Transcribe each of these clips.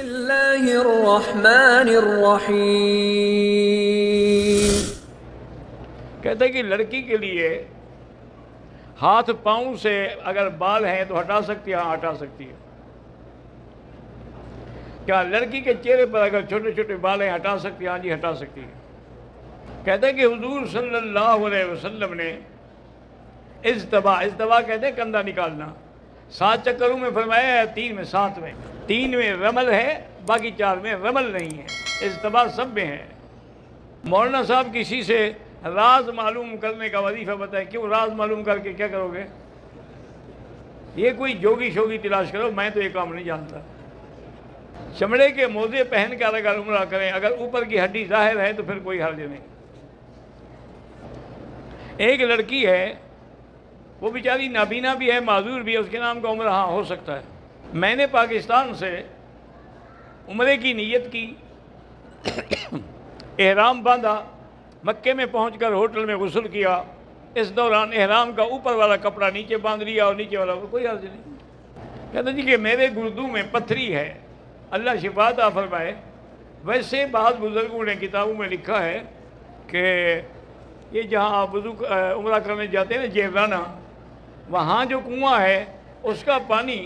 اللہ الرحمن الرحیم۔ کہتے ہیں کہ لڑکی کے لیے ہاتھ پاؤں سے اگر بال ہیں تو ہٹا سکتی ہے؟ ہاں ہٹا سکتی ہے۔ کیا لڑکی کے چہرے پر اگر چھوٹے چھوٹے بال ہیں ہٹا سکتی ہے؟ ہاں جی ہٹا سکتی ہے۔ کہتے ہیں کہ حضور صلی اللہ علیہ وسلم نے اجتبا کہتے ہیں کندھا نکالنا، 7 چکروں میں فرمایا ہے، 3 میں 7 میں، 3 میں رمل ہے، باقی 4 میں رمل نہیں ہے، اجتبا سب میں ہے۔ مولانا صاحب کسی سے راز معلوم کرنے کا وظیفہ بتائیں، کیوں راز معلوم کر کے کیا کرو گے؟ یہ کوئی جوگی شوگی تلاش کرو، میں تو یہ کام نہیں جانتا۔ چمڑے کے موزے پہن کر اگر عمرہ کریں، اگر اوپر کی ہڈی ظاہر ہے تو پھر کوئی حرج نہیں۔ ایک لڑکی ہے، وہ بیچاری نابینا بھی ہے، معذور بھی ہے، اس کے نام کا عمرہ ہاں ہو سکتا ہے۔ میں نے پاکستان سے عمرے کی نیت کی، احرام باندھا، مکے میں پہنچ کر ہوٹل میں غسل کیا، اس دوران احرام کا اوپر والا کپڑا نیچے باندھ لیا اور نیچے والا کوئی حرج نہیں۔ کہتے جی کہ میرے گردوں میں پتھری ہے، اللہ شفا عطا فرمائے۔ ویسے بعض بزرگوں نے کتابوں میں لکھا ہے کہ یہ جہاں آپ عمرہ کرنے جاتے ہیں نا جیرانہ، وہاں جو کنواں ہے اس کا پانی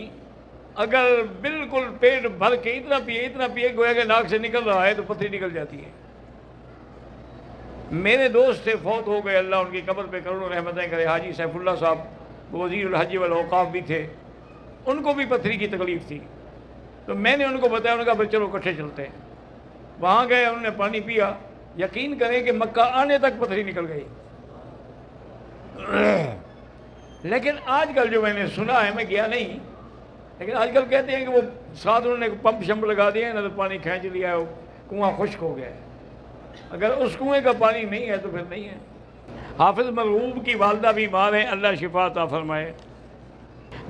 اگر بالکل پیٹ بھر کے اتنا پیے گویا کہ ناک سے نکل رہا ہے تو پتھری نکل جاتی ہے۔ میرے دوست تھے، فوت ہو گئے، اللہ ان کی قبر پہ کروڑوں رحمتیں کرے، حاجی سیف اللہ صاحب، وزیر الحج والاوقاف بھی تھے، ان کو بھی پتھری کی تکلیف تھی۔ تو میں نے ان کو بتایا، انہوں نے کہا چلو اکٹھے چلتے ہیں۔ وہاں گئے، انہوں نے پانی پیا، یقین کریں کہ مکہ آنے تک پتھری نکل گئی۔ لیکن آج کل جو میں نے سنا ہے، میں گیا نہیں، لیکن آج کل کہتے ہیں کہ وہ ساتھ انہوں نے پمپ شمپ لگا دیا ہے نا، تو پانی کھینچ لیا ہے، وہ کنواں خشک ہو گیا ہے۔ اگر اس کنویں کا پانی نہیں ہے تو پھر نہیں ہے۔ حافظ مرغوب کی والدہ بیمار ہیں، اللہ شفا عطا فرمائے۔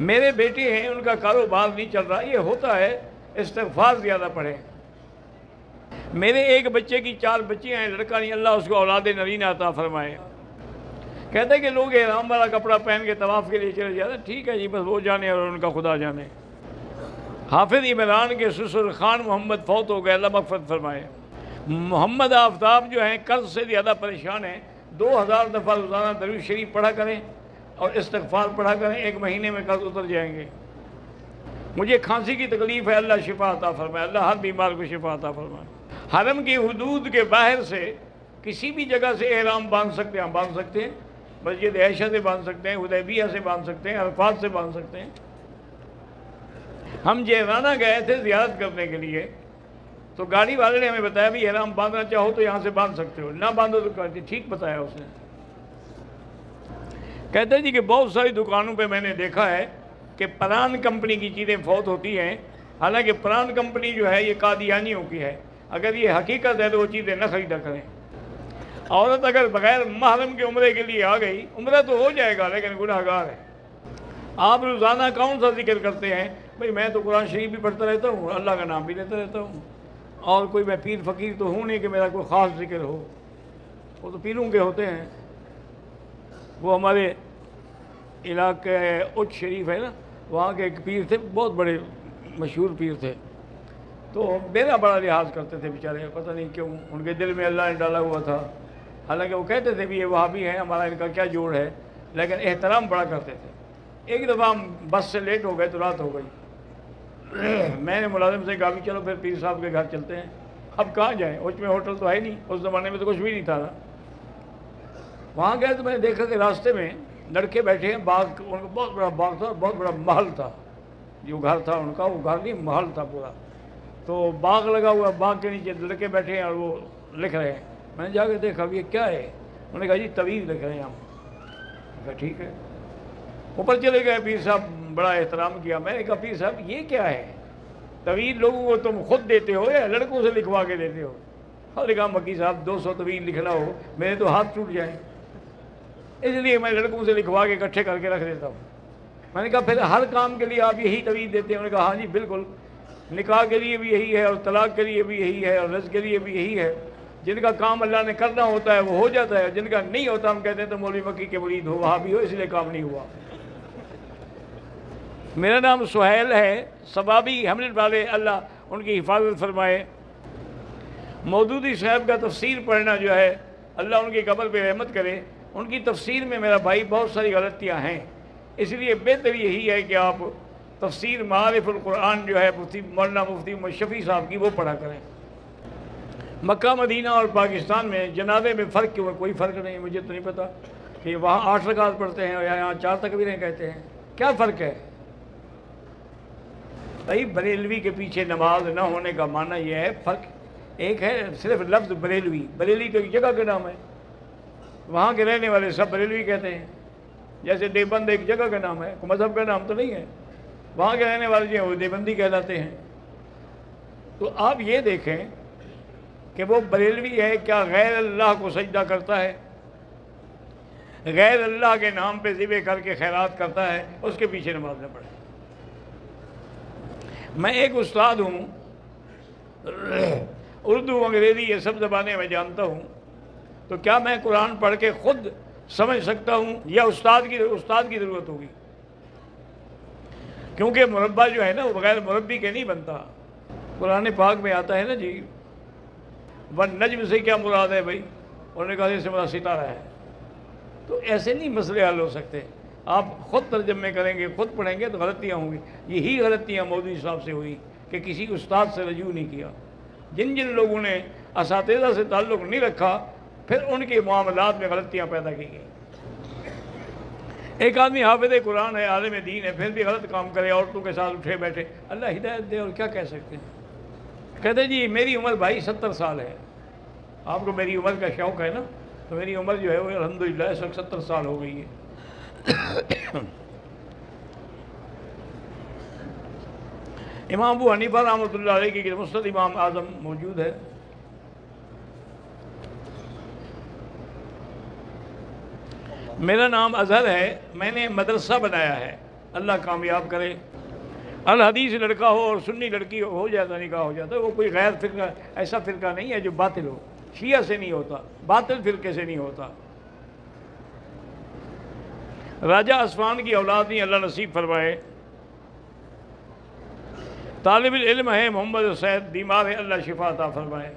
میرے بیٹے ہیں، ان کا کاروبار نہیں چل رہا، یہ ہوتا ہے استغفار زیادہ پڑھیں۔ میرے ایک بچے کی 4 بچیاں ہیں، لڑکا نہیں، اللہ اس کو اولاد نرینہ عطا فرمائے۔ کہتے ہیں کہ لوگ احرام والا کپڑا پہن کے طواف کے لیے چلے جاتے ہیں، ٹھیک ہے جی، بس وہ جانے اور ان کا خدا جانے۔ حافظ عمران کے سسر خان محمد فوت ہو گئے، اللہ مغفرت فرمائے۔ محمد آفتاب جو ہیں قرض سے زیادہ پریشان ہیں، 2000 دفعہ روزانہ درود شریف پڑھا کریں اور استغفار پڑھا کریں، 1 مہینے میں قرض اتر جائیں گے۔ مجھے کھانسی کی تکلیف ہے، اللہ شفا عطا فرمائے، اللہ ہر بیمار کو شفا عطا فرمائے۔ حرم کی حدود کے باہر سے کسی بھی جگہ سے احرام باندھ سکتے ہیں، ہم باندھ سکتے ہیں، مسجد عائشہ سے باندھ سکتے ہیں، حدیبیہ سے باندھ سکتے ہیں، عرفات سے باندھ سکتے ہیں۔ ہم جیرانہ گئے تھے زیارت کرنے کے لیے، تو گاڑی والے نے ہمیں بتایا بھی احرام باندھنا چاہو تو یہاں سے باندھ سکتے ہو، نہ باندھو تو کہتے ٹھیک بتایا اس نے۔ کہتے ہیں جی کہ بہت ساری دکانوں پہ میں نے دیکھا ہے کہ پران کمپنی کی چیزیں فوت ہوتی ہیں، حالانکہ پران کمپنی جو ہے یہ قادیانیوں کی ہے، اگر یہ حقیقت ہے تو وہ چیزیں نہ خریدا کریں۔ عورت اگر بغیر محرم کے عمرے کے لیے آ گئی، عمرہ تو ہو جائے گا لیکن گناہ گار ہے۔ آپ روزانہ کون سا ذکر کرتے ہیں؟ بھئی میں تو قرآن شریف بھی پڑھتا رہتا ہوں، اللہ کا نام بھی لیتا رہتا ہوں، اور کوئی میں پیر فقیر تو ہوں نہیں کہ میرا کوئی خاص ذکر ہو، وہ تو پیروں کے ہوتے ہیں۔ وہ ہمارے علاقے اچ شریف ہے نا، وہاں کے ایک پیر تھے، بہت بڑے مشہور پیر تھے، تو میرا بڑا لحاظ کرتے تھے بیچارے، پتہ نہیں کیوں ان کے دل میں اللہ نے ڈالا ہوا تھا، حالانکہ وہ کہتے تھے بھی یہ وہابی ہیں، ہمارا ان کا کیا جوڑ ہے، لیکن احترام بڑا کرتے تھے۔ ایک دفعہ ہم بس سے لیٹ ہو گئے تو رات ہو گئی، میں نے ملازم سے کہا بھی چلو پھر پیر صاحب کے گھر چلتے ہیں۔ اب کہاں جائیں، اوچ میں ہوٹل تو ہے نہیں، اس زمانے میں تو کچھ بھی نہیں تھا نا۔ وہاں گئے تو میں نے دیکھا کہ راستے میں لڑکے بیٹھے ہیں، باغ، ان کا بہت بڑا باغ تھا، بہت بڑا محل تھا، جو گھر تھا ان کا، وہ گھر نہیں محل تھا پورا، تو باغ لگا ہوا، باغ کے نیچے لڑکے بیٹھے ہیں اور وہ لکھ رہے ہیں۔ میں نے جا کے دیکھا بھی یہ کیا ہے، انہوں نے کہا جی طویل لکھ رہے ہیں ہم۔ میں کہا ٹھیک ہے، اوپر چلے گئے، پیر صاحب بڑا احترام کیا۔ میں نے کہا پیر صاحب یہ کیا ہے، طویل لوگوں کو تم خود دیتے ہو یا لڑکوں سے لکھوا کے دیتے ہو؟ اور کہا مکی صاحب 200 طویل لکھنا ہو میرے تو ہاتھ ٹوٹ جائیں، اس لیے میں لڑکوں سے لکھوا کے اکٹھے کر کے رکھ دیتا ہوں۔ میں نے کہا پھر ہر کام کے لیے آپ یہی طویل دیتے ہیں؟ انہوں نے کہا ہاں جی بالکل، نکاح کے لیے بھی یہی ہے اور طلاق کے لیے بھی یہی ہے اور رزق کے لیے بھی یہی ہے۔ جن کا کام اللہ نے کرنا ہوتا ہے وہ ہو جاتا ہے، جن کا نہیں ہوتا ہم کہتے ہیں تو مولوی مکی کے مرید ہو، وہاں بھی ہو، اس لیے کام نہیں ہوا۔ میرا نام سہیل ہے، ثوابی ہملت والے، اللہ ان کی حفاظت فرمائے۔ مودودی صاحب کا تفسیر پڑھنا جو ہے اللہ ان کی قبر پہ رحمت کرے، ان کی تفسیر میں میرا بھائی بہت ساری غلطیاں ہیں، اس لیے بہتر یہی ہے کہ آپ تفسیر معارف القرآن جو ہے مولانا مفتی محمد شفیع صاحب کی وہ پڑھا کریں۔ مکہ مدینہ اور پاکستان میں جنازے میں فرق کیوں ہے؟ کوئی فرق نہیں، مجھے تو نہیں پتہ کہ وہاں 8 رکعت پڑھتے ہیں اور یہاں 4 تکبیریں کہتے ہیں، کیا فرق ہے؟ بھائی بریلوی کے پیچھے نماز نہ ہونے کا معنی یہ ہے، فرق ایک ہے صرف لفظ بریلوی، بریلی تو ایک جگہ کا نام ہے، وہاں کے رہنے والے سب بریلوی کہتے ہیں، جیسے دیوبند ایک جگہ کا نام ہے، کوئی مذہب کا نام تو نہیں ہے، وہاں کے رہنے والے جو ہیں وہ دیوبندی کہلاتے ہیں۔ تو آپ یہ دیکھیں کہ وہ بریلوی ہے کیا غیر اللہ کو سجدہ کرتا ہے، غیر اللہ کے نام پہ ذبح کر کے خیرات کرتا ہے، اس کے پیچھے نماز نہ پڑھے۔ میں ایک استاد ہوں، اردو انگریزی یہ سب زبانیں میں جانتا ہوں، تو کیا میں قرآن پڑھ کے خود سمجھ سکتا ہوں یا استاد کی ضرورت ہوگی؟ کیونکہ مربع جو ہے نا وہ بغیر مربی کے نہیں بنتا۔ قرآن پاک میں آتا ہے نا جی والنجم سے کیا مراد ہے بھائی؟ انہوں نے کہا اس سے مراد ستارہ ہے۔ تو ایسے نہیں مسئلے حل ہو سکتے، آپ خود ترجمے کریں گے، خود پڑھیں گے تو غلطیاں ہوں گی۔ یہی غلطیاں مودودی صاحب سے ہوئی کہ کسی استاد سے رجوع نہیں کیا۔ جن لوگوں نے اساتذہ سے تعلق نہیں رکھا پھر ان کے معاملات میں غلطیاں پیدا کی گئیں۔ ایک آدمی حافظ قرآن ہے، عالم دین ہے، پھر بھی غلط کام کرے، عورتوں کے ساتھ اٹھے بیٹھے، اللہ ہدایت دے، اور کیا کہہ سکتے ہیں؟ کہتے جی میری عمر بھائی 70 سال ہے، آپ کو میری عمر کا شوق ہے نا، تو میری عمر جو ہے وہ الحمدللہ اس وقت 70 سال ہو گئی ہے۔ امام ابو حنیفہ رحمۃ اللہ علیہ کی مسند امام اعظم موجود ہے۔ میرا نام اظہر ہے، میں نے مدرسہ بنایا ہے، اللہ کامیاب کرے۔ الحدیث لڑکا ہو اور سنی لڑکی ہو جاتا، نکاح ہو جاتا ہے، وہ کوئی غیر فرقہ ایسا فرقہ نہیں ہے جو باطل ہو، شیعہ سے نہیں ہوتا، باطل فرقے سے نہیں ہوتا۔ راجہ اصفہان کی اولاد نہیں اللہ نصیب فرمائے۔ طالب العلم ہے محمد سید، بیمار ہے اللہ شفا عطا فرمائے۔